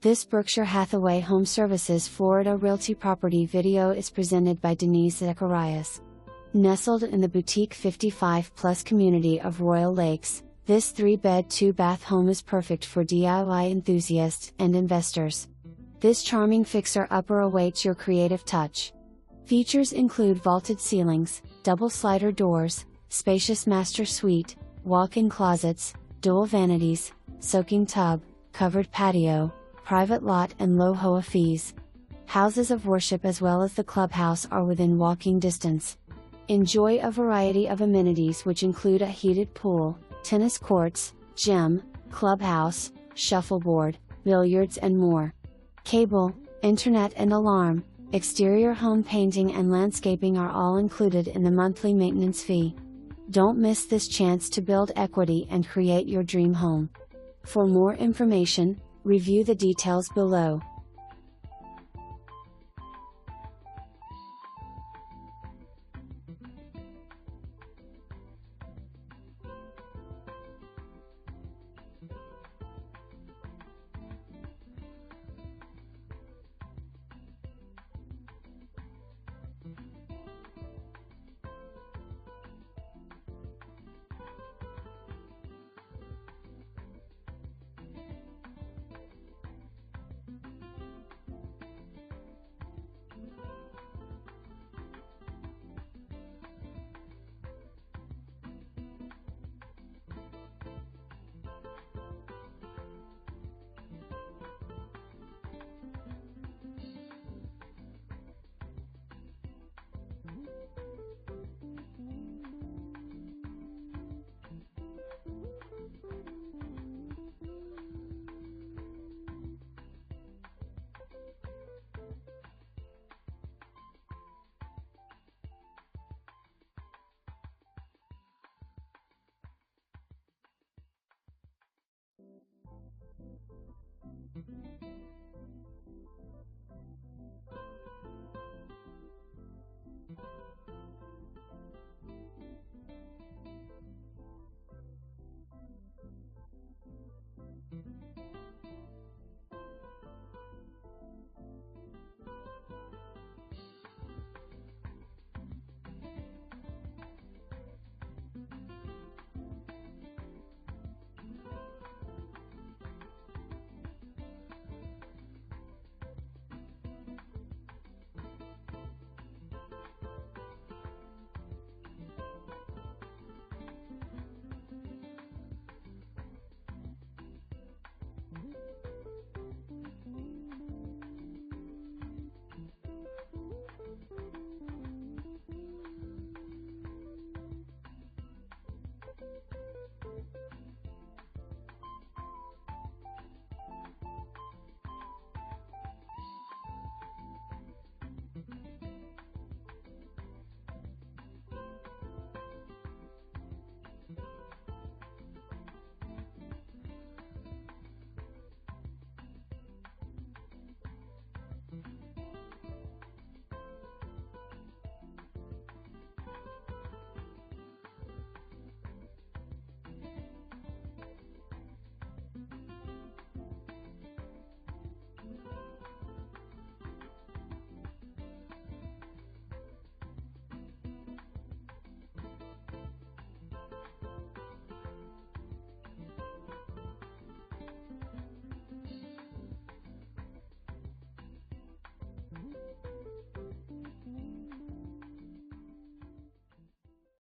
This Berkshire Hathaway HomeServices Florida Realty property video is presented by Denise Zacharias. Nestled in the boutique 55-plus community of Royal Lakes, this 3-bed 2-bath home is perfect for DIY enthusiasts and investors. This charming fixer-upper awaits your creative touch. Features include vaulted ceilings, double slider doors, spacious master suite, walk-in closets, dual vanities, soaking tub, covered patio, private lot and low HOA fees. Houses of worship as well as the clubhouse are within walking distance. Enjoy a variety of amenities which include a heated pool, tennis courts, gym, clubhouse, shuffleboard, billiards and more. Cable, internet and alarm, exterior home painting and landscaping are all included in the monthly maintenance fee. Don't miss this chance to build equity and create your dream home. For more information, review the details below.